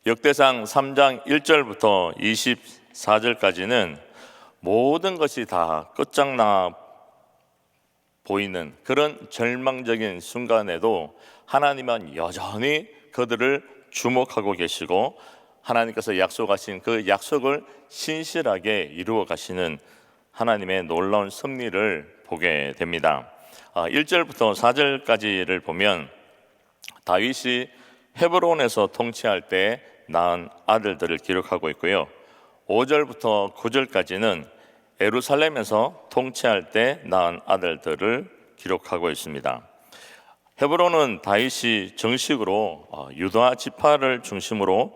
역대상 3장 1절부터 24절까지는 모든 것이 다 끝장나 보이는 그런 절망적인 순간에도 하나님은 여전히 그들을 주목하고 계시고 하나님께서 약속하신 그 약속을 신실하게 이루어 가시는 하나님의 놀라운 섭리를 보게 됩니다. 1절부터 4절까지를 보면 다윗이 헤브론에서 통치할 때 낳은 아들들을 기록하고 있고요. 5절부터 9절까지는 예루살렘에서 통치할 때 낳은 아들들을 기록하고 있습니다. 헤브론은 다윗이 정식으로 유다 지파를 중심으로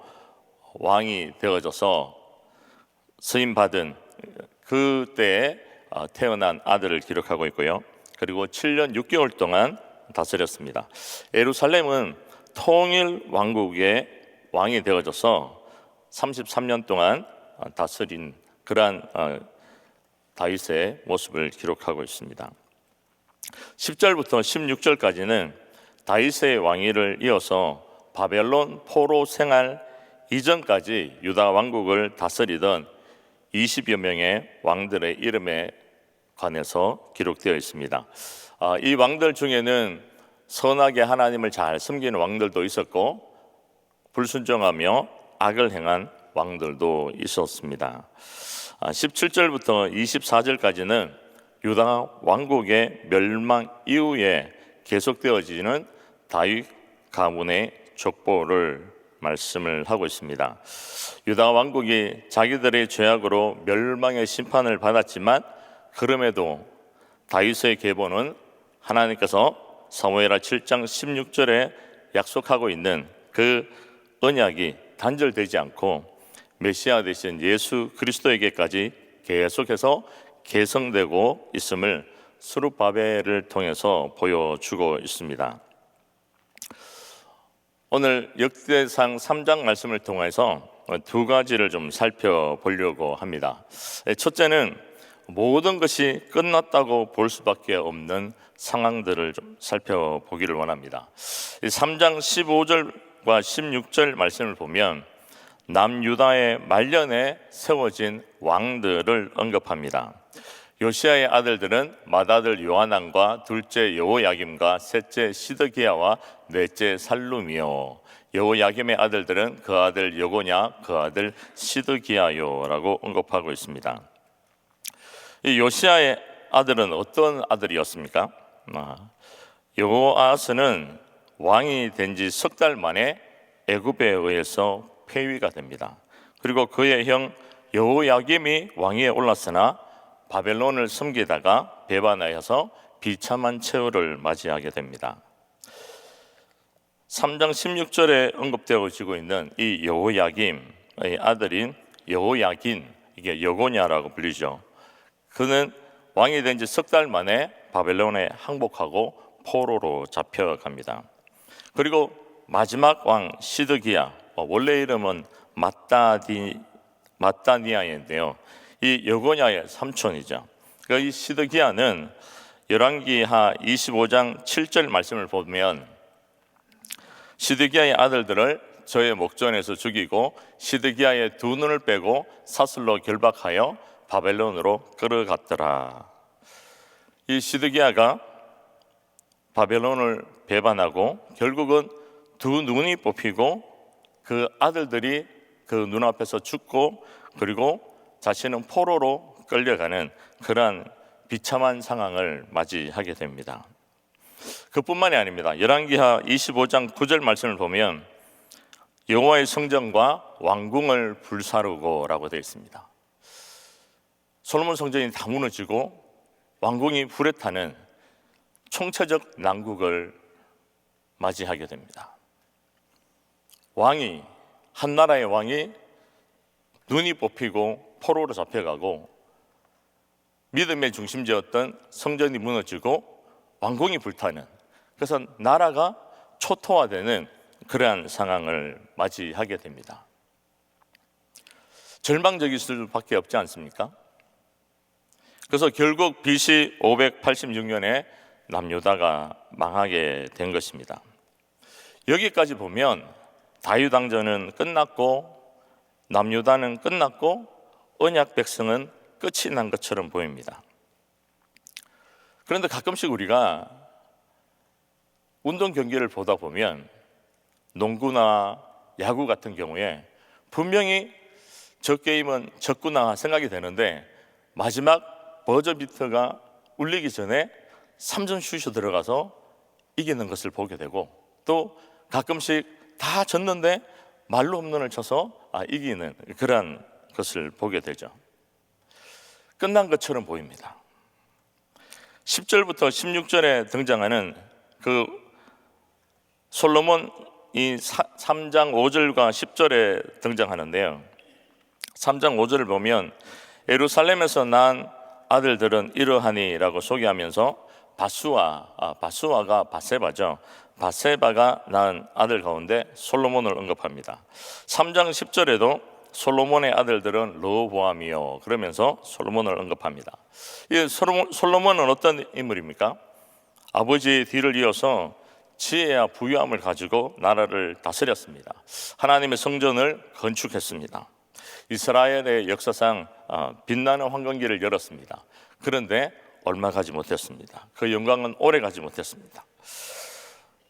왕이 되어져서 쓰임받은 그때에 태어난 아들을 기록하고 있고요. 그리고 7년 6개월 동안 다스렸습니다. 예루살렘은 통일 왕국의 왕이 되어져서 33년 동안 다스린 그러한 다윗의 모습을 기록하고 있습니다. 10절부터 16절까지는 다윗의 왕위를 이어서 바벨론 포로 생활 이전까지 유다 왕국을 다스리던 20여 명의 왕들의 이름에 관해서 기록되어 있습니다. 이 왕들 중에는 선하게 하나님을 잘 섬기는 왕들도 있었고 불순종하며 악을 행한 왕들도 있었습니다. 17절부터 24절까지는 유다 왕국의 멸망 이후에 계속되어지는 다윗 가문의 족보를 말씀을 하고 있습니다. 유다 왕국이 자기들의 죄악으로 멸망의 심판을 받았지만 그럼에도 다윗의 계보는 하나님께서 사무엘하 7장 16절에 약속하고 있는 그 언약이 단절되지 않고 메시아 되신 예수 그리스도에게까지 계속해서 계승되고 있음을 스룹바벨을 통해서 보여주고 있습니다. 오늘 역대상 3장 말씀을 통해서 두 가지를 좀 살펴보려고 합니다. 첫째는 모든 것이 끝났다고 볼 수밖에 없는 상황들을 좀 살펴보기를 원합니다. 3장 15절과 16절 말씀을 보면 남유다의 말년에 세워진 왕들을 언급합니다. 요시아의 아들들은 맏아들 요하난과 둘째 여호야김과 셋째 시드기야와 넷째 살룸이요, 여호야김의 아들들은 그 아들 여고냐 그 아들 시드기야요라고 언급하고 있습니다. 이 요시아의 아들은 어떤 아들이었습니까? 여호아스는 왕이 된 지 석 달 만에 애굽에 의해서 폐위가 됩니다. 그리고 그의 형 여호야김이 왕위에 올랐으나 바벨론을 섬기다가 배반하여서 비참한 최후를 맞이하게 됩니다. 3장 16절에 언급되어지고 있는 이 여호야김의 아들인 여호야긴, 이게 여고냐라고 불리죠. 그는 왕이 된 지 석 달 만에 바벨론에 항복하고 포로로 잡혀갑니다. 그리고 마지막 왕 시드기야, 원래 이름은 마따니아인데요, 이 여고냐의 삼촌이죠. 이 시드기야는 열왕기하 25장 7절 말씀을 보면 시드기야의 아들들을 저의 목전에서 죽이고 시드기야의 두 눈을 빼고 사슬로 결박하여 바벨론으로 끌어갔더라. 이 시드기야가 바벨론을 배반하고 결국은 두 눈이 뽑히고 그 아들들이 그 눈앞에서 죽고 그리고 자신은 포로로 끌려가는 그러한 비참한 상황을 맞이하게 됩니다. 그뿐만이 아닙니다. 열왕기하 25장 9절 말씀을 보면 여호와의 성전과 왕궁을 불사르고라고 되어 있습니다. 솔로몬 성전이 다 무너지고 왕궁이 불에 타는 총체적 난국을 맞이하게 됩니다. 한 나라의 왕이 눈이 뽑히고 포로로 잡혀가고 믿음의 중심지였던 성전이 무너지고 왕궁이 불타는, 그래서 나라가 초토화되는 그러한 상황을 맞이하게 됩니다. 절망적일 수밖에 없지 않습니까? 그래서 결국 BC 586년에 남유다가 망하게 된 것입니다. 여기까지 보면 다유당전은 끝났고 남유다는 끝났고 언약 백성은 끝이 난 것처럼 보입니다. 그런데 가끔씩 우리가 운동 경기를 보다 보면 농구나 야구 같은 경우에 분명히 저 게임은 졌구나 생각이 되는데 마지막 버저비터가 울리기 전에 3점 슛이 들어가서 이기는 것을 보게 되고, 또 가끔씩 다 졌는데 말로 홈런을 쳐서 이기는 그런 것을 보게 되죠. 끝난 것처럼 보입니다. 10절부터 16절에 등장하는 그 솔로몬 이 3장 5절과 10절에 등장하는데요. 3장 5절을 보면 예루살렘에서 난 아들들은 이러하니라고 소개하면서 바수아가 바세바죠. 바세바가 낳은 아들 가운데 솔로몬을 언급합니다. 3장 10절에도 솔로몬의 아들들은 르호보암이요 그러면서 솔로몬을 언급합니다. 이 솔로몬은 어떤 인물입니까? 아버지의 뒤를 이어서 지혜와 부유함을 가지고 나라를 다스렸습니다. 하나님의 성전을 건축했습니다. 이스라엘의 역사상 빛나는 황금기를 열었습니다. 그런데 얼마 가지 못했습니다. 그 영광은 오래 가지 못했습니다.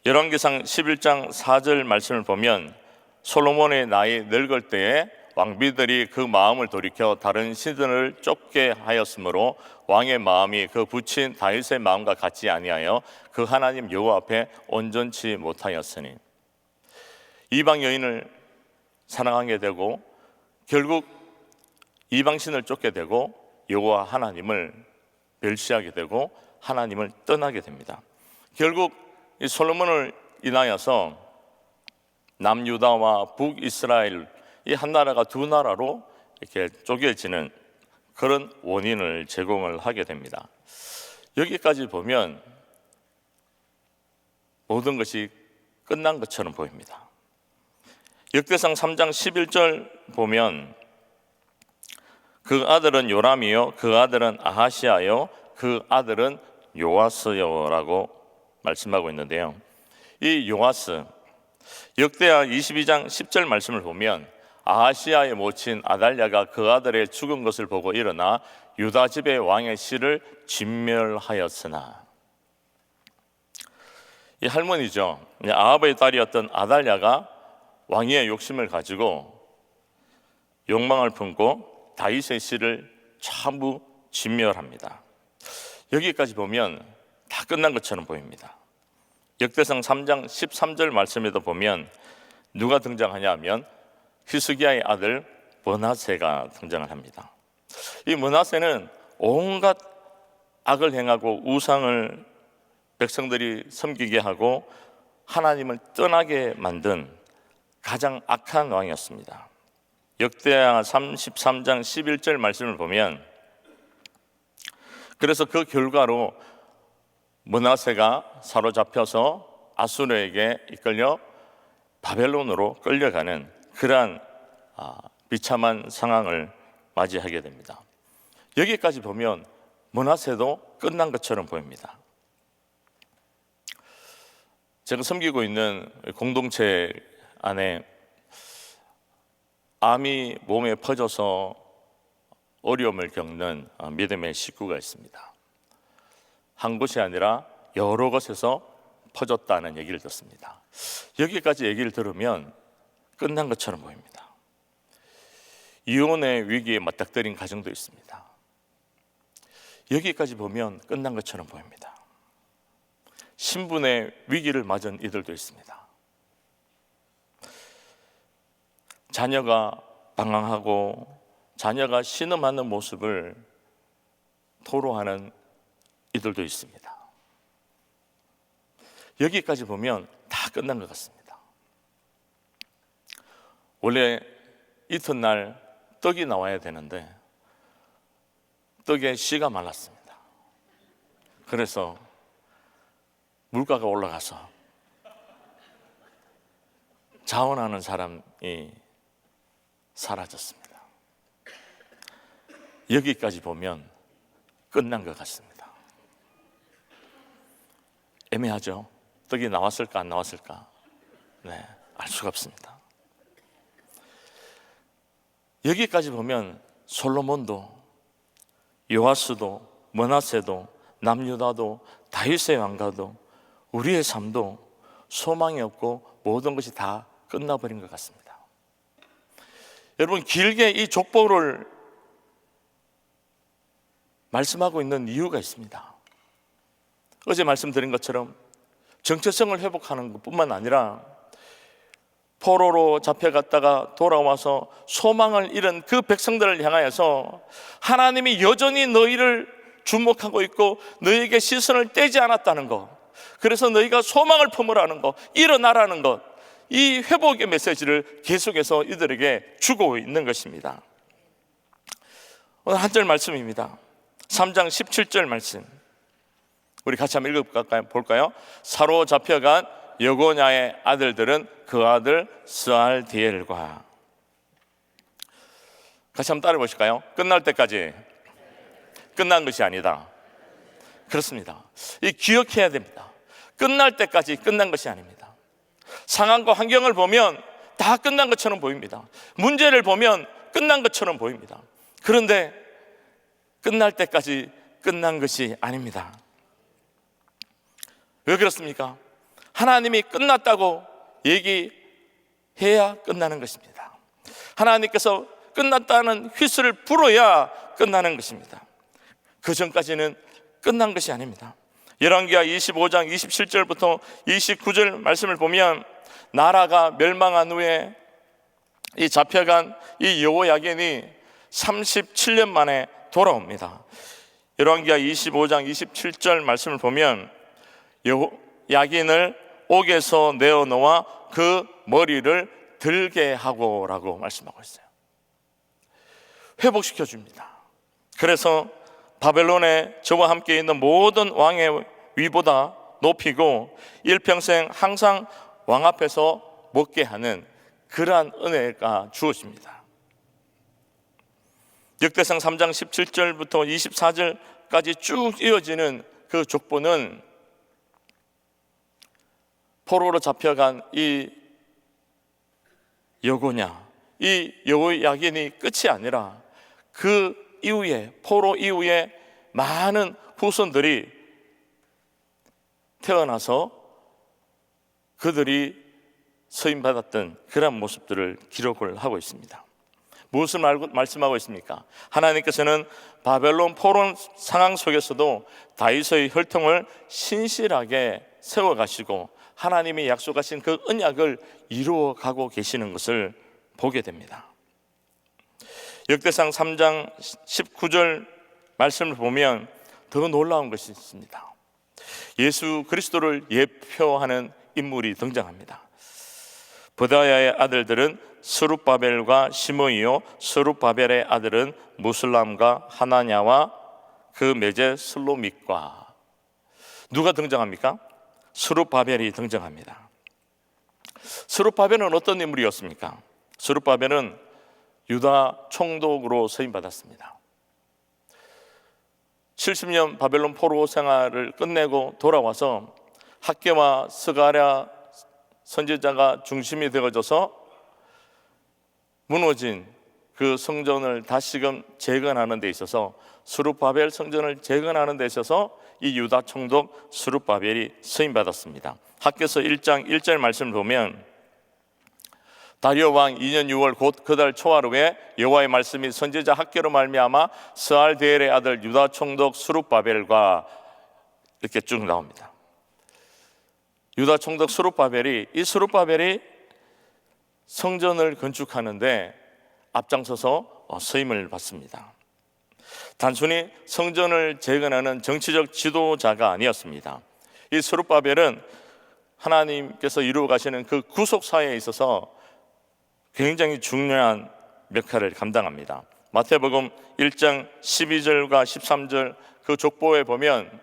열왕기상 11장 4절 말씀을 보면 솔로몬의 나이 늙을 때에 왕비들이 그 마음을 돌이켜 다른 신들을 쫓게 하였으므로 왕의 마음이 그 부친 다윗의 마음과 같지 아니하여 그 하나님 여호와 앞에 온전치 못하였으니, 이방 여인을 사랑하게 되고 결국 이방신을 쫓게 되고 여호와 하나님을 멸시하게 되고 하나님을 떠나게 됩니다. 결국 이 솔로몬을 인하여서 남유다와 북이스라엘 이 한 나라가 두 나라로 이렇게 쪼개지는 그런 원인을 제공을 하게 됩니다. 여기까지 보면 모든 것이 끝난 것처럼 보입니다. 역대상 3장 11절 보면 그 아들은 요람이요 그 아들은 아하시아요 그 아들은 요아스요라고 말씀하고 있는데요. 이 요아스, 역대하 22장 10절 말씀을 보면 아하시아의 모친 아달랴가 그 아들의 죽은 것을 보고 일어나 유다 집의 왕의 씨를 진멸하였으나, 이 할머니죠. 아합의 딸이었던 아달랴가 왕위의 욕심을 가지고 욕망을 품고 다윗의 씨를 전부 진멸합니다. 여기까지 보면 다 끝난 것처럼 보입니다. 역대상 3장 13절 말씀에도 보면 누가 등장하냐 하면 히스기야의 아들 므낫세가 등장을 합니다. 이 므낫세는 온갖 악을 행하고 우상을 백성들이 섬기게 하고 하나님을 떠나게 만든 가장 악한 왕이었습니다. 역대하 33장 11절 말씀을 보면 그래서 그 결과로 므낫세가 사로잡혀서 아수르에게 이끌려 바벨론으로 끌려가는 그러한 비참한 상황을 맞이하게 됩니다. 여기까지 보면 므낫세도 끝난 것처럼 보입니다. 제가 섬기고 있는 공동체 안에 암이 몸에 퍼져서 어려움을 겪는 믿음의 식구가 있습니다. 한 곳이 아니라 여러 곳에서 퍼졌다는 얘기를 듣습니다. 여기까지 얘기를 들으면 끝난 것처럼 보입니다. 이혼의 위기에 맞닥뜨린 가정도 있습니다. 여기까지 보면 끝난 것처럼 보입니다. 신분의 위기를 맞은 이들도 있습니다. 자녀가 방황하고 자녀가 신음하는 모습을 토로하는 이들도 있습니다. 여기까지 보면 다 끝난 것 같습니다. 원래 이튿날 떡이 나와야 되는데 떡에 씨가 말랐습니다. 그래서 물가가 올라가서 자원하는 사람이 사라졌습니다. 여기까지 보면 끝난 것 같습니다. 애매하죠? 떡이 나왔을까 안 나왔을까? 네, 알 수가 없습니다. 여기까지 보면 솔로몬도, 요아스도, 므낫세도, 남유다도, 다윗의 왕가도, 우리의 삶도 소망이 없고 모든 것이 다 끝나버린 것 같습니다. 여러분, 길게 이 족보를 말씀하고 있는 이유가 있습니다. 어제 말씀드린 것처럼 정체성을 회복하는 것뿐만 아니라 포로로 잡혀갔다가 돌아와서 소망을 잃은 그 백성들을 향하여서 하나님이 여전히 너희를 주목하고 있고 너희에게 시선을 떼지 않았다는 것, 그래서 너희가 소망을 품으라는 것, 일어나라는 것, 이 회복의 메시지를 계속해서 이들에게 주고 있는 것입니다. 오늘 한 절 말씀입니다. 3장 17절 말씀, 우리 같이 한번 읽어볼까요? 사로잡혀간 여고냐의 아들들은 그 아들 스알디엘과, 같이 한번 따라 보실까요? 끝날 때까지 끝난 것이 아니다. 그렇습니다. 이 기억해야 됩니다. 끝날 때까지 끝난 것이 아닙니다. 상황과 환경을 보면 다 끝난 것처럼 보입니다. 문제를 보면 끝난 것처럼 보입니다. 그런데 끝날 때까지 끝난 것이 아닙니다. 왜 그렇습니까? 하나님이 끝났다고 얘기해야 끝나는 것입니다. 하나님께서 끝났다는 휘슬을 불어야 끝나는 것입니다. 그 전까지는 끝난 것이 아닙니다. 열왕기하 25장 27절부터 29절 말씀을 보면 나라가 멸망한 후에 이 잡혀간 이 여호야긴이 37년 만에 돌아옵니다. 열왕기하 25장 27절 말씀을 보면 여호야긴을 옥에서 내어놓아 그 머리를 들게 하고 라고 말씀하고 있어요. 회복시켜 줍니다. 그래서 바벨론에 저와 함께 있는 모든 왕의 위보다 높이고 일평생 항상 왕 앞에서 먹게 하는 그러한 은혜가 주어집니다. 역대상 3장 17절부터 24절까지 쭉 이어지는 그 족보는 포로로 잡혀간 이 여고냐, 이 여호야긴이 끝이 아니라 그 이후에, 포로 이후에 많은 후손들이 태어나서 그들이 서임받았던 그런 모습들을 기록을 하고 있습니다. 무엇을 말씀하고 있습니까? 하나님께서는 바벨론 포로 상황 속에서도 다윗의 혈통을 신실하게 세워가시고 하나님이 약속하신 그 언약을 이루어가고 계시는 것을 보게 됩니다. 역대상 3장 19절 말씀을 보면 더 놀라운 것이 있습니다. 예수 그리스도를 예표하는 인물이 등장합니다. 브다야의 아들들은 스룹바벨과 시므이요, 스룹바벨의 아들은 무슬람과 하나냐와 그 매제 슬로밋과. 누가 등장합니까? 스룹바벨이 등장합니다. 스룹바벨은 어떤 인물이었습니까? 스룹바벨은 유다 총독으로 서임받았습니다. 70년 바벨론 포로 생활을 끝내고 돌아와서 학개와 스가랴 선지자가 중심이 되어져서 무너진 그 성전을 다시금 재건하는 데 있어서 스룹바벨 성전을 재건하는 데 있어서 이 유다 총독 스룹바벨이 서임받았습니다. 학개서 1장 1절 말씀을 보면 다리오 왕 2년 6월 곧 그달 초하루에 여호와의 말씀이 선지자 학개로 말미암아 스알디엘의 아들 유다 총독 스룹바벨과 이렇게 쭉 나옵니다. 유다 총독 스룹바벨이 성전을 건축하는데 앞장서서 서임을 받습니다. 단순히 성전을 재건하는 정치적 지도자가 아니었습니다. 이 스룹바벨은 하나님께서 이루어 가시는 그 구속사에 있어서 굉장히 중요한 역할을 감당합니다. 마태복음 1장 12절과 13절 그 족보에 보면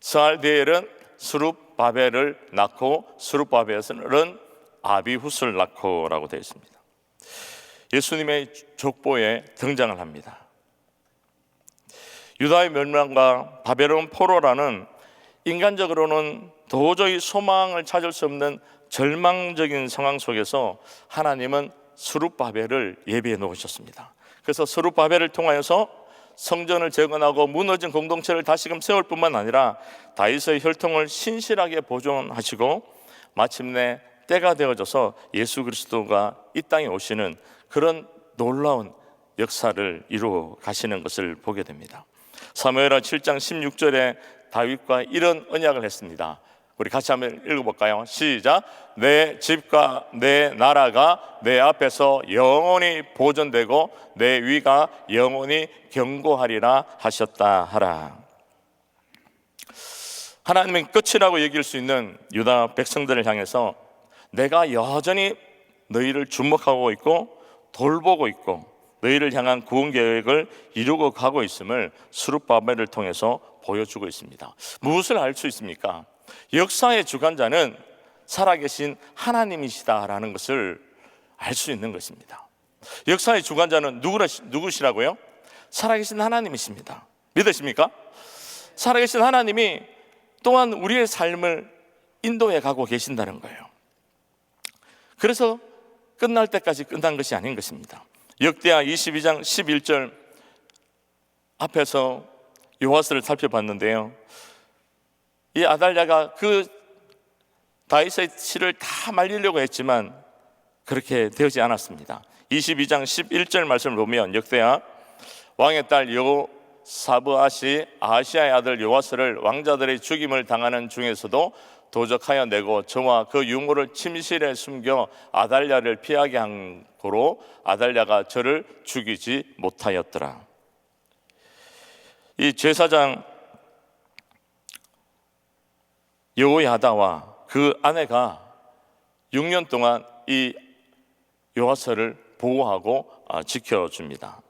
스알디엘은 스룹바벨을 낳고 스룹바벨은 아비훗을 낳고라고 되어 있습니다. 예수님의 족보에 등장을 합니다. 유다의 멸망과 바벨론 포로라는 인간적으로는 도저히 소망을 찾을 수 없는 절망적인 상황 속에서 하나님은 스룹바벨을 예비해 놓으셨습니다. 그래서 스룹바벨을 통하여서 성전을 재건하고 무너진 공동체를 다시금 세울 뿐만 아니라 다윗의 혈통을 신실하게 보존하시고 마침내 때가 되어져서 예수 그리스도가 이 땅에 오시는 그런 놀라운 역사를 이루어 가시는 것을 보게 됩니다. 사무엘하 7장 16절에 다윗과 이런 언약을 했습니다. 우리 같이 한번 읽어볼까요? 시작. 내 집과 내 나라가 내 앞에서 영원히 보존되고 내 위가 영원히 견고하리라 하셨다 하라. 하나님은 끝이라고 여길 수 있는 유다 백성들을 향해서 내가 여전히 너희를 주목하고 있고 돌보고 있고 너희를 향한 구원 계획을 이루고 가고 있음을 스룹바벨을 통해서 보여주고 있습니다. 무엇을 알 수 있습니까? 역사의 주관자는 살아계신 하나님이시다라는 것을 알 수 있는 것입니다. 역사의 주관자는 누구시라고요? 살아계신 하나님이십니다. 믿으십니까? 살아계신 하나님이 또한 우리의 삶을 인도해 가고 계신다는 거예요. 그래서 끝날 때까지 끝난 것이 아닌 것입니다. 역대하 22장 11절 앞에서 요아스를 살펴봤는데요, 이 아달랴가 그 다윗의 씨를 다 말리려고 했지만 그렇게 되지 않았습니다. 22장 11절 말씀을 보면 역대하 왕의 딸 여호사브앗이 아하시아의 아들 요아스를 왕자들의 죽임을 당하는 중에서도 도적하여 내고 저와 그 유물을 침실에 숨겨 아달랴를 피하게 한 고로 아달랴가 저를 죽이지 못하였더라. 이 제사장 여호야다와 그 아내가 6년 동안 이 요아스를 보호하고 지켜줍니다.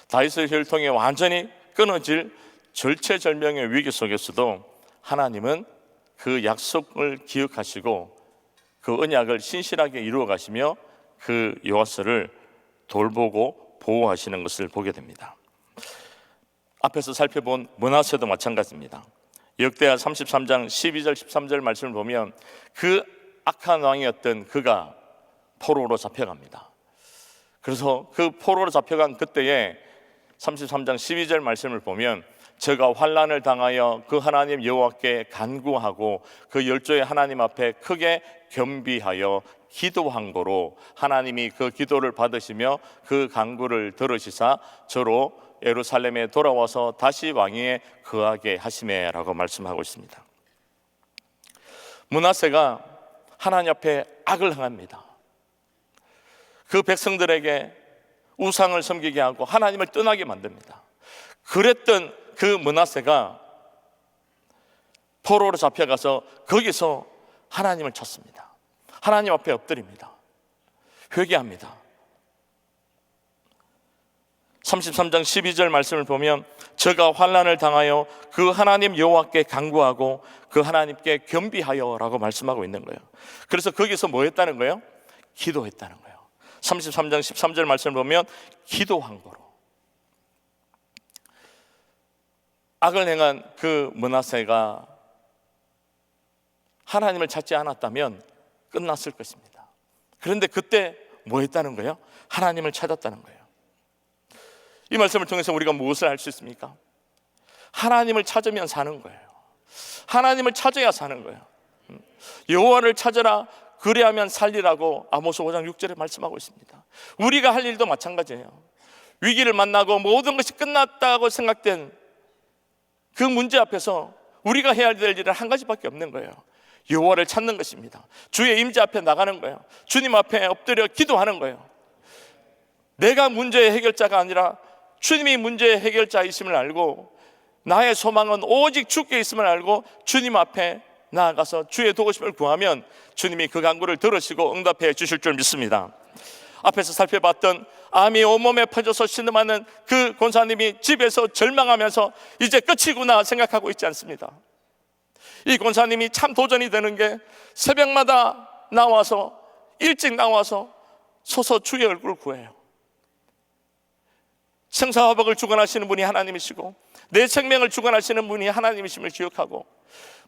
다윗의 혈통이 완전히 끊어질 절체절명의 위기 속에서도 하나님은 그 약속을 기억하시고 그 언약을 신실하게 이루어 가시며 그 요아스를 돌보고 보호하시는 것을 보게 됩니다. 앞에서 살펴본 므낫세도 마찬가지입니다. 역대하 33장 12절 13절 말씀을 보면 그 악한 왕이었던 그가 포로로 잡혀갑니다. 그래서 그 포로로 잡혀간 그때에 33장 12절 말씀을 보면 저가 환난을 당하여 그 하나님 여호와께 간구하고 그 열조의 하나님 앞에 크게 겸비하여 기도한 거로 하나님이 그 기도를 받으시며 그 간구를 들으시사 저로 예루살렘에 돌아와서 다시 왕위에 거하게 하시매라고 말씀하고 있습니다. 므낫세가 하나님 앞에 악을 행합니다. 그 백성들에게 우상을 섬기게 하고 하나님을 떠나게 만듭니다. 그랬던 그 므낫세가 포로로 잡혀가서 거기서 하나님을 찾습니다. 하나님 앞에 엎드립니다. 회개합니다. 33장 12절 말씀을 보면 저가 환난을 당하여 그 하나님 여호와께 간구하고 그 하나님께 겸비하여 라고 말씀하고 있는 거예요. 그래서 거기서 뭐 했다는 거예요? 기도했다는 거예요. 33장 13절 말씀을 보면 기도한 거로. 악을 행한 그 므낫세가 하나님을 찾지 않았다면 끝났을 것입니다. 그런데 그때 뭐 했다는 거예요? 하나님을 찾았다는 거예요. 이 말씀을 통해서 우리가 무엇을 알 수 있습니까? 하나님을 찾으면 사는 거예요. 하나님을 찾아야 사는 거예요. 여호와를 찾아라 그리하면 살리라고 아모스 5장 6절에 말씀하고 있습니다. 우리가 할 일도 마찬가지예요. 위기를 만나고 모든 것이 끝났다고 생각된 그 문제 앞에서 우리가 해야 될 일은 한 가지밖에 없는 거예요. 여호와를 찾는 것입니다. 주의 임재 앞에 나가는 거예요. 주님 앞에 엎드려 기도하는 거예요. 내가 문제의 해결자가 아니라 주님이 문제의 해결자이심을 알고 나의 소망은 오직 주께 있음을 알고 주님 앞에 나아가서 주의 도우심을 구하면 주님이 그 간구를 들으시고 응답해 주실 줄 믿습니다. 앞에서 살펴봤던 암이 온몸에 퍼져서 신음하는 그 권사님이 집에서 절망하면서 이제 끝이구나 생각하고 있지 않습니다. 이 권사님이 참 도전이 되는 게 새벽마다 나와서 일찍 나와서 서서 주의 얼굴을 구해요. 생사화복을 주관하시는 분이 하나님이시고 내 생명을 주관하시는 분이 하나님이심을 기억하고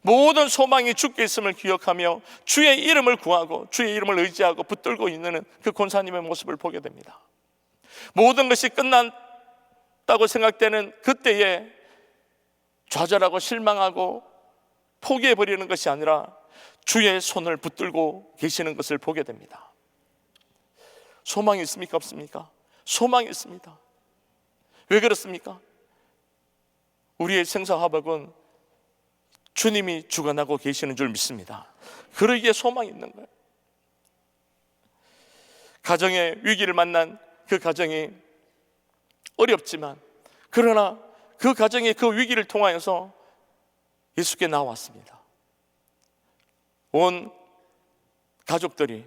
모든 소망이 주께 있음을 기억하며 주의 이름을 구하고 주의 이름을 의지하고 붙들고 있는 그 권사님의 모습을 보게 됩니다. 모든 것이 끝났다고 생각되는 그때에 좌절하고 실망하고 포기해버리는 것이 아니라 주의 손을 붙들고 계시는 것을 보게 됩니다. 소망이 있습니까? 없습니까? 소망이 있습니다. 왜 그렇습니까? 우리의 생사화복은 주님이 주관하고 계시는 줄 믿습니다. 그러기에 소망이 있는 거예요. 가정의 위기를 만난 그 가정이 어렵지만, 그러나 그 가정의 그 위기를 통하여서 예수께 나왔습니다. 온 가족들이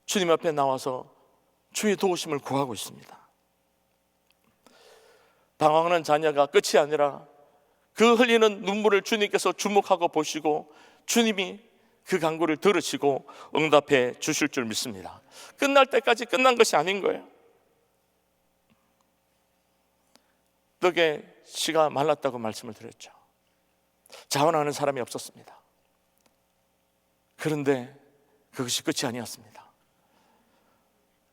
주님 앞에 나와서 주의 도우심을 구하고 있습니다. 방황하는 자녀가 끝이 아니라 그 흘리는 눈물을 주님께서 주목하고 보시고 주님이 그 간구를 들으시고 응답해 주실 줄 믿습니다. 끝날 때까지 끝난 것이 아닌 거예요. 떡에 씨가 말랐다고 말씀을 드렸죠. 자원하는 사람이 없었습니다. 그런데 그것이 끝이 아니었습니다.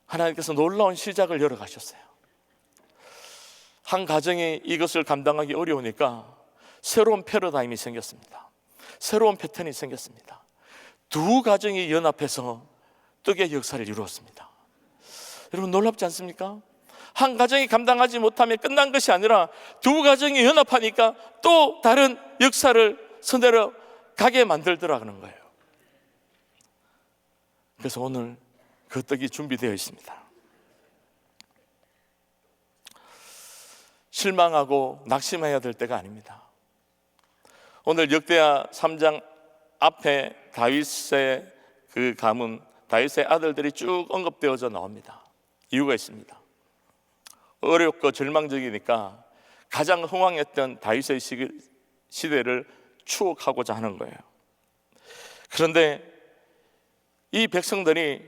하나님께서 놀라운 시작을 열어가셨어요. 한 가정이 이것을 감당하기 어려우니까 새로운 패러다임이 생겼습니다. 새로운 패턴이 생겼습니다. 두 가정이 연합해서 떡의 역사를 이루었습니다. 여러분 놀랍지 않습니까? 한 가정이 감당하지 못하면 끝난 것이 아니라 두 가정이 연합하니까 또 다른 역사를 선대로 가게 만들더라는 거예요. 그래서 오늘 그 떡이 준비되어 있습니다. 실망하고 낙심해야 될 때가 아닙니다. 오늘 역대하 3장 앞에 다윗의 그 가문, 다윗의 아들들이 쭉 언급되어져 나옵니다. 이유가 있습니다. 어렵고 절망적이니까 가장 흥왕했던 다윗의 시대를 추억하고자 하는 거예요. 그런데 이 백성들이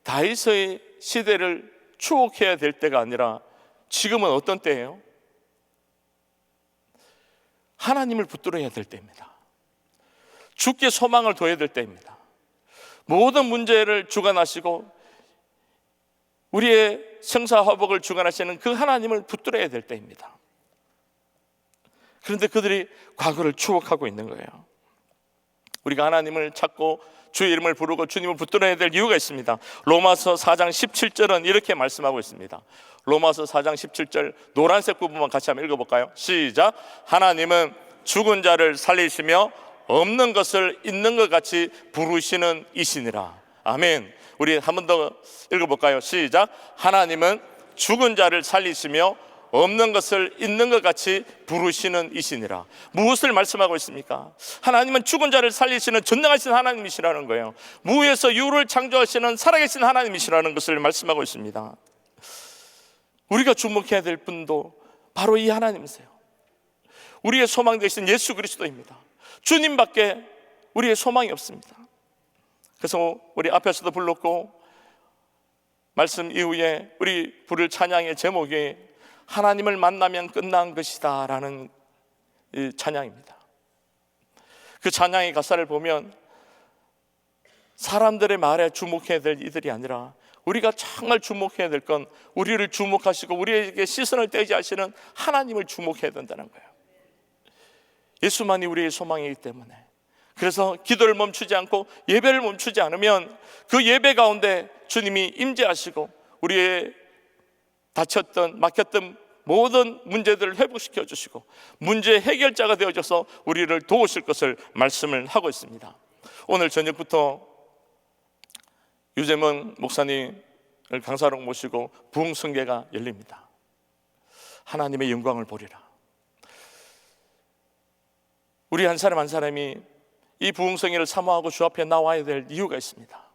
다윗의 시대를 추억해야 될 때가 아니라 지금은 어떤 때예요? 하나님을 붙들어야 될 때입니다. 주께 소망을 둬야 될 때입니다. 모든 문제를 주관하시고 우리의 생사화복을 주관하시는 그 하나님을 붙들어야 될 때입니다. 그런데 그들이 과거를 추억하고 있는 거예요. 우리가 하나님을 찾고 주의 이름을 부르고 주님을 붙들어야 될 이유가 있습니다. 로마서 4장 17절은 이렇게 말씀하고 있습니다. 로마서 4장 17절 노란색 부분만 같이 한번 읽어볼까요? 시작. 하나님은 죽은 자를 살리시며 없는 것을 있는 것 같이 부르시는 이시니라. 아멘. 우리 한 번 더 읽어볼까요? 시작. 하나님은 죽은 자를 살리시며 없는 것을 있는 것 같이 부르시는 이시니라. 무엇을 말씀하고 있습니까? 하나님은 죽은 자를 살리시는 전능하신 하나님이시라는 거예요. 무에서 유를 창조하시는 살아계신 하나님이시라는 것을 말씀하고 있습니다. 우리가 주목해야 될 분도 바로 이 하나님이세요. 우리의 소망 되신 예수 그리스도입니다. 주님밖에 우리의 소망이 없습니다. 그래서 우리 앞에서도 불렀고 말씀 이후에 우리 부를 찬양의 제목이 하나님을 만나면 끝난 것이다 라는 찬양입니다. 그 찬양의 가사를 보면 사람들의 말에 주목해야 될 이들이 아니라 우리가 정말 주목해야 될 건 우리를 주목하시고 우리에게 시선을 떼지 하시는 하나님을 주목해야 된다는 거예요. 예수만이 우리의 소망이기 때문에, 그래서 기도를 멈추지 않고 예배를 멈추지 않으면 그 예배 가운데 주님이 임재하시고 우리의 다쳤던 막혔던 모든 문제들을 회복시켜 주시고 문제 해결자가 되어져서 우리를 도우실 것을 말씀을 하고 있습니다. 오늘 저녁부터 유재문 목사님을 강사로 모시고 부흥성계가 열립니다. 하나님의 영광을 보리라. 우리 한 사람 한 사람이 이 부흥성회를 사모하고 주 앞에 나와야 될 이유가 있습니다.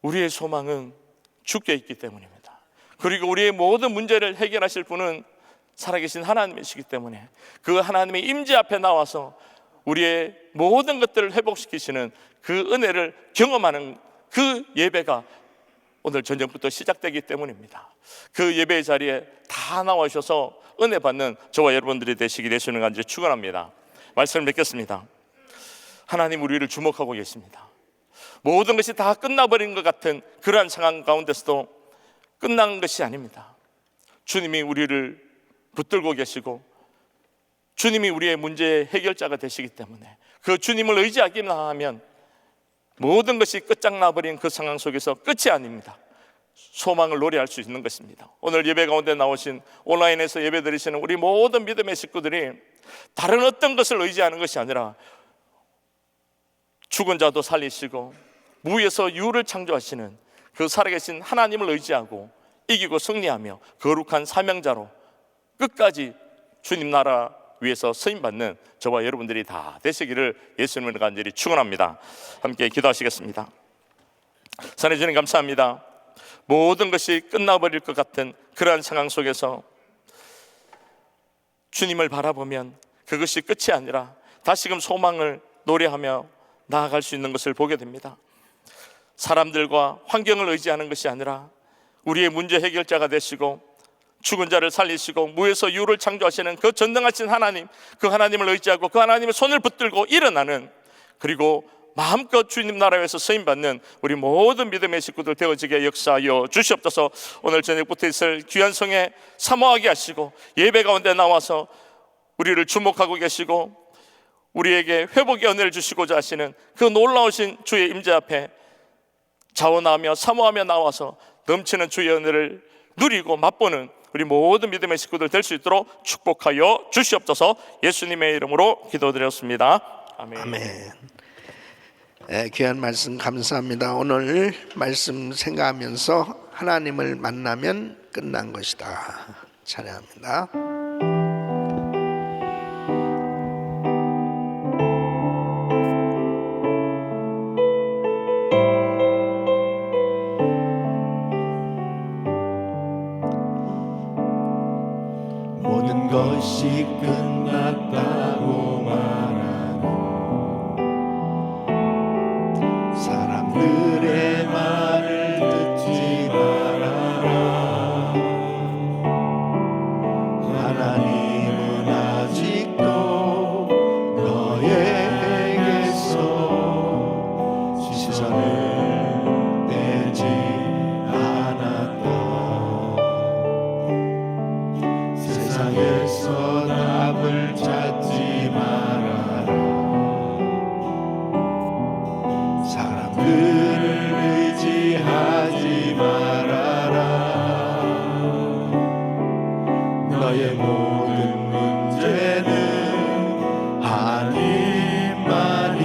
우리의 소망은 주께 있기 때문입니다. 그리고 우리의 모든 문제를 해결하실 분은 살아계신 하나님이시기 때문에 그 하나님의 임재 앞에 나와서 우리의 모든 것들을 회복시키시는 그 은혜를 경험하는 그 예배가 오늘 저녁부터 시작되기 때문입니다. 그 예배의 자리에 다 나와주셔서 은혜 받는 저와 여러분들이 되시기 되시는 간절히 축원합니다. 말씀을 맺겠습니다. 하나님 우리를 주목하고 계십니다. 모든 것이 다 끝나버린 것 같은 그러한 상황 가운데서도 끝난 것이 아닙니다. 주님이 우리를 붙들고 계시고 주님이 우리의 문제의 해결자가 되시기 때문에 그 주님을 의지하기만 하면 모든 것이 끝장나버린 그 상황 속에서 끝이 아닙니다. 소망을 노래할 수 있는 것입니다. 오늘 예배 가운데 나오신 온라인에서 예배 드리시는 우리 모든 믿음의 식구들이 다른 어떤 것을 의지하는 것이 아니라 죽은 자도 살리시고 무에서 유를 창조하시는 그 살아계신 하나님을 의지하고 이기고 승리하며 거룩한 사명자로 끝까지 주님 나라 위에서 쓰임받는 저와 여러분들이 다 되시기를 예수님을 간절히 축원합니다. 함께 기도하시겠습니다. 사랑해 주님 감사합니다. 모든 것이 끝나버릴 것 같은 그러한 상황 속에서 주님을 바라보면 그것이 끝이 아니라 다시금 소망을 노래하며 나아갈 수 있는 것을 보게 됩니다. 사람들과 환경을 의지하는 것이 아니라 우리의 문제 해결자가 되시고 죽은 자를 살리시고 무에서 유를 창조하시는 그 전능하신 하나님, 그 하나님을 의지하고 그 하나님의 손을 붙들고 일어나는, 그리고 마음껏 주님 나라에서 쓰임받는 우리 모든 믿음의 식구들 되어지게 역사하여 주시옵소서. 오늘 저녁부터 있을 귀한 성에 사모하게 하시고 예배 가운데 나와서 우리를 주목하고 계시고 우리에게 회복의 은혜를 주시고자 하시는 그 놀라우신 주의 임재 앞에 자원하며 사모하며 나와서 넘치는 주의 은혜를 누리고 맛보는 우리 모든 믿음의 식구들 될 수 있도록 축복하여 주시옵소서. 예수님의 이름으로 기도드렸습니다. 아멘. 아멘. 네, 귀한 말씀 감사합니다. 오늘 말씀 생각하면서 하나님을 만나면 끝난 것이다 찬양합니다. 모든 것이 끝났다고 말하는 사람들의 말을 듣지 말아라. 하나님은 아직도 너에게서 시선을 떼지 않았다. 세상에서 답을 찾지 말아라. 사람들을 의지하지 말아라. 너의 모든 문제는 하나님만이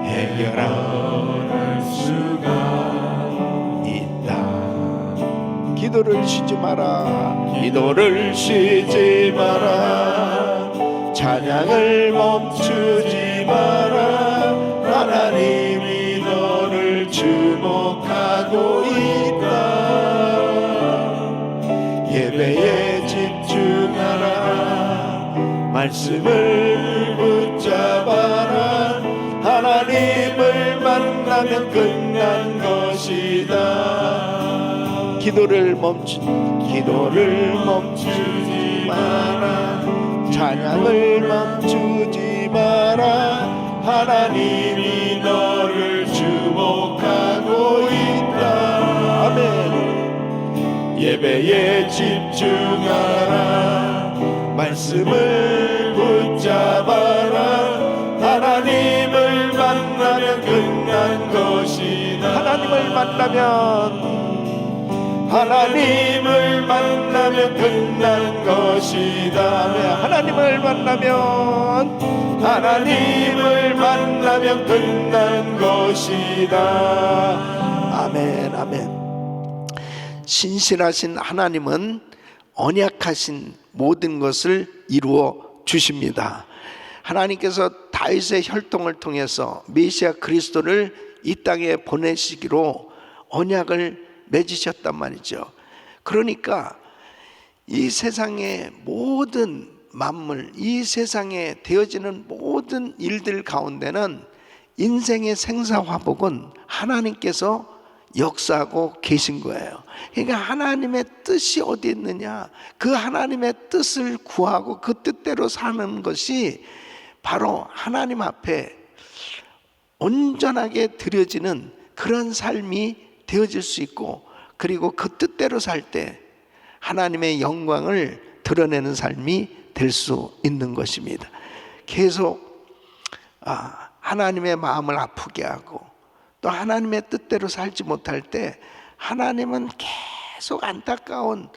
해결할 수가 있다. 기도를 쉬지 마라. 기도를 쉬지 마라. 찬양을 멈추지 마라. 하나님이 너를 주목하고 있다. 예배에 집중하라. 말씀을 붙잡아라. 하나님을 만나면 끝난 것이다. 기도를 멈추지 마라. 찬양을 멈추지 마라. 하나님이 너를 주목하고 있다. 아멘. 예배에 집중하라. 말씀을 붙잡아라. 하나님을 만나면 끝난 것이다. 하나님을 만나면 끝난 것이다. 하나님을 만나면 끝난 것이다. 아멘. 아멘. 신실하신 하나님은 언약하신 모든 것을 이루어 주십니다. 하나님께서 다윗의 혈통을 통해서 메시아 그리스도를 이 땅에 보내시기로 언약을 맺으셨단 말이죠. 그러니까 이 세상의 모든 만물, 이 세상에 되어지는 모든 일들 가운데는 인생의 생사화복은 하나님께서 역사하고 계신 거예요. 그러니까 하나님의 뜻이 어디 있느냐, 그 하나님의 뜻을 구하고 그 뜻대로 사는 것이 바로 하나님 앞에 온전하게 드려지는 그런 삶이 되어질 수 있고, 그리고 그 뜻대로 살 때 하나님의 영광을 드러내는 삶이 될 수 있는 것입니다. 계속 하나님의 마음을 아프게 하고 또 하나님의 뜻대로 살지 못할 때 하나님은 계속 안타까운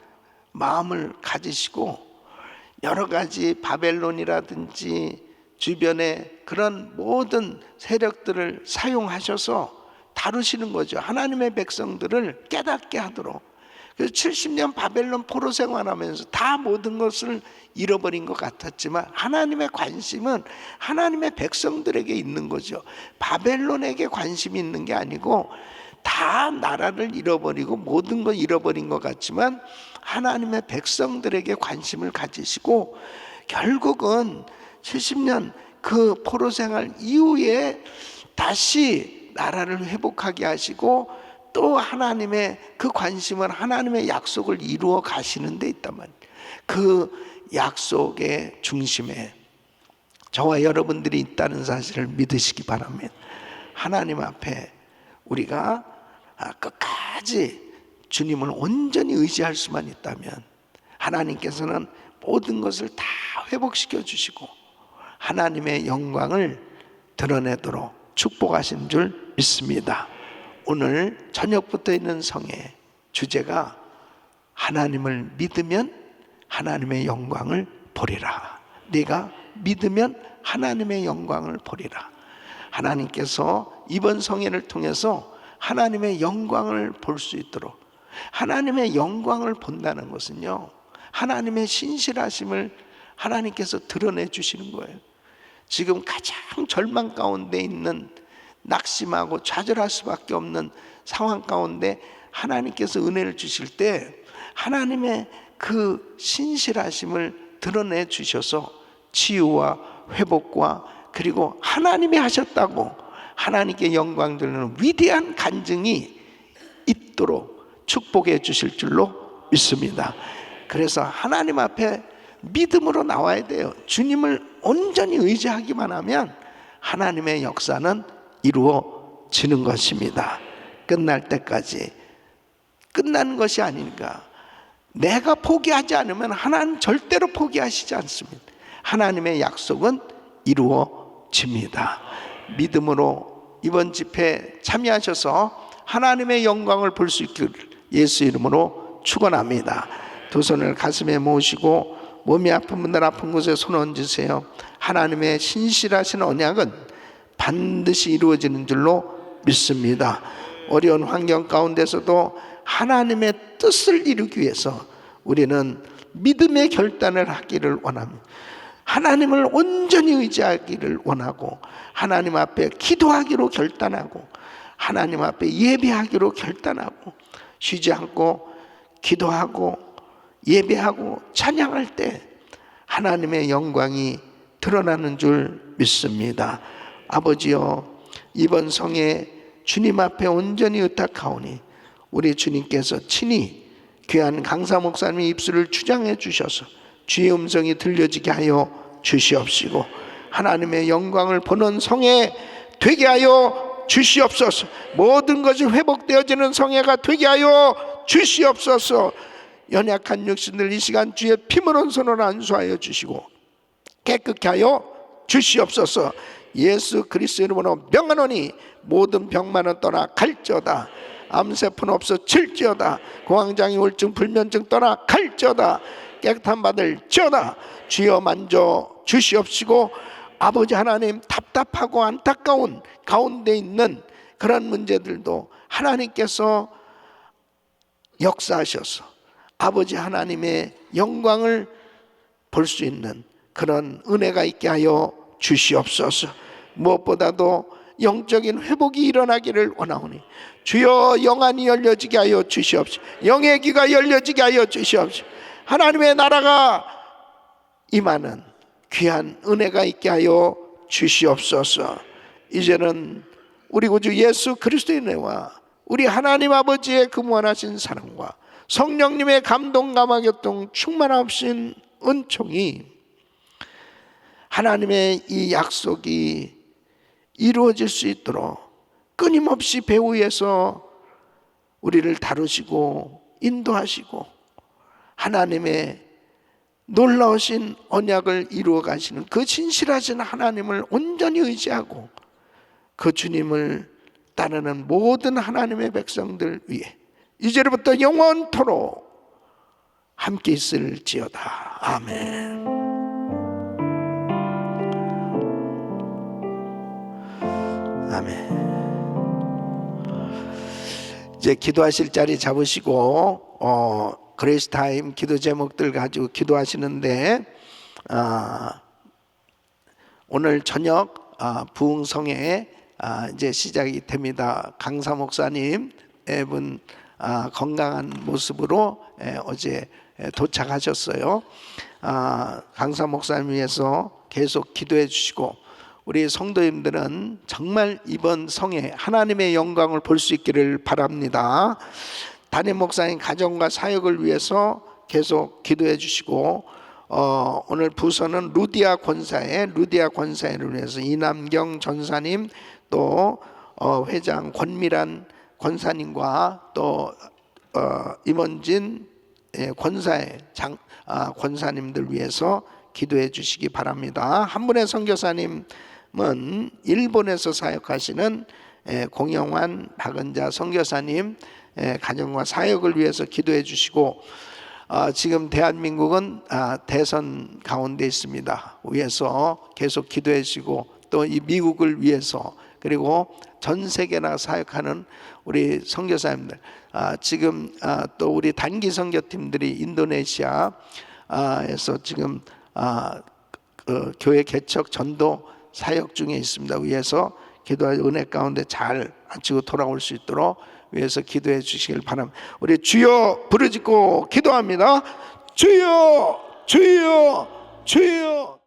마음을 가지시고 여러 가지 바벨론이라든지 주변의 그런 모든 세력들을 사용하셔서 다루시는 거죠. 하나님의 백성들을 깨닫게 하도록. 그래서 70년 바벨론 포로 생활하면서 다 모든 것을 잃어버린 것 같았지만 하나님의 관심은 하나님의 백성들에게 있는 거죠. 바벨론에게 관심이 있는 게 아니고, 다 나라를 잃어버리고 모든 걸 잃어버린 것 같지만 하나님의 백성들에게 관심을 가지시고, 결국은 70년 그 포로 생활 이후에 다시 나라를 회복하게 하시고, 또 하나님의 그 관심은 하나님의 약속을 이루어 가시는 데 있단 말이에요. 그 약속의 중심에 저와 여러분들이 있다는 사실을 믿으시기 바랍니다. 하나님 앞에 우리가 끝까지 주님을 온전히 의지할 수만 있다면 하나님께서는 모든 것을 다 회복시켜 주시고 하나님의 영광을 드러내도록 축복하신 줄 믿습니다. 오늘 저녁부터 있는 성의 주제가 하나님을 믿으면 하나님의 영광을 보리라. 네가 믿으면 하나님의 영광을 보리라. 하나님께서 이번 성회를 통해서 하나님의 영광을 볼 수 있도록, 하나님의 영광을 본다는 것은요, 하나님의 신실하심을 하나님께서 드러내 주시는 거예요. 지금 가장 절망 가운데 있는, 낙심하고 좌절할 수밖에 없는 상황 가운데 하나님께서 은혜를 주실 때 하나님의 그 신실하심을 드러내 주셔서 치유와 회복과, 그리고 하나님이 하셨다고 하나님께 영광 돌리는 위대한 간증이 있도록 축복해 주실 줄로 믿습니다. 그래서 하나님 앞에 믿음으로 나와야 돼요. 주님을 온전히 의지하기만 하면 하나님의 역사는 이루어지는 것입니다. 끝날 때까지. 끝나는 것이 아니니까. 내가 포기하지 않으면 하나님 절대로 포기하시지 않습니다. 하나님의 약속은 이루어집니다. 믿음으로 이번 집회에 참여하셔서 하나님의 영광을 볼 수 있기를 예수 이름으로 축원합니다. 두 손을 가슴에 모으시고 몸이 아픈 분들 아픈 곳에 손 얹으세요. 하나님의 신실하신 언약은 반드시 이루어지는 줄로 믿습니다. 어려운 환경 가운데서도 하나님의 뜻을 이루기 위해서 우리는 믿음의 결단을 하기를 원합니다. 하나님을 온전히 의지하기를 원하고, 하나님 앞에 기도하기로 결단하고, 하나님 앞에 예배하기로 결단하고, 쉬지 않고 기도하고 예배하고 찬양할 때 하나님의 영광이 드러나는 줄 믿습니다. 아버지여, 이번 성에 주님 앞에 온전히 의탁하오니 우리 주님께서 친히 귀한 강사 목사님의 입술을 주장해 주셔서 주의 음성이 들려지게 하여 주시옵시고 하나님의 영광을 보는 성에 되게 하여 주시옵소서. 모든 것이 회복되어지는 성회가 되게 하여 주시옵소서. 연약한 육신들 이 시간 주의 피물은 손을 안수하여 주시고 깨끗게 하여 주시옵소서. 예수 그리스도 이름으로 명하노니 모든 병만은 떠나 갈지어다. 암세포는 없어질지어다. 공황장애 우울증 불면증 떠나 갈지어다. 깨끗함 받을지어다. 주여 만져 주시옵시고 아버지 하나님, 답답하고 안타까운 가운데 있는 그런 문제들도 하나님께서 역사하셔서 아버지 하나님의 영광을 볼 수 있는 그런 은혜가 있게 하여 주시옵소서. 무엇보다도 영적인 회복이 일어나기를 원하오니 주여 영안이 열려지게 하여 주시옵소서. 영의 귀가 열려지게 하여 주시옵소서. 하나님의 나라가 임하는 귀한 은혜가 있게 하여 주시옵소서. 이제는 우리 구주 예수 그리스도의 은혜와 우리 하나님 아버지의 그 무한하신 사랑과 성령님의 감동 감화 교통 충만하신 은총이 하나님의 이 약속이 이루어질 수 있도록 끊임없이 배후 위에서 우리를 다루시고 인도하시고 하나님의 놀라우신 언약을 이루어 가시는 그 진실하신 하나님을 온전히 의지하고 그 주님을 따르는 모든 하나님의 백성들 위해 이제부터 영원토록 함께 있을지어다. 아멘. 아멘. 이제 기도하실 자리 잡으시고 그레이스 타임 기도 제목들 가지고 기도하시는데 오늘 저녁 부흥성회 이제 시작이 됩니다. 강사 목사님 분 건강한 모습으로 어제 도착하셨어요. 강사 목사님 위해서 계속 기도해 주시고 우리 성도님들은 정말 이번 성회 하나님의 영광을 볼 수 있기를 바랍니다. 담임 목사님 가정과 사역을 위해서 계속 기도해 주시고 오늘 부서는 루디아 권사회를 위해서 이남경 전사님 또 회장 권미란 권사님과 또 임원진 권사회 권사님들 위해서 기도해 주시기 바랍니다. 한 분의 선교사님은 일본에서 사역하시는 공영환 박은자 선교사님 가정과 사역을 위해서 기도해 주시고 지금 대한민국은 대선 가운데 있습니다. 위해서 계속 기도해 주시고 또 이 미국을 위해서 그리고 전 세계나 사역하는 우리 선교사님들 지금 또 우리 단기 선교팀들이 인도네시아에서 지금 그 교회 개척 전도 사역 중에 있습니다. 위해서 기도할 은혜 가운데 잘 마치고 돌아올 수 있도록 위해서 기도해 주시길 바랍니다. 우리 주여 부르짖고 기도합니다. 주여 주여 주여.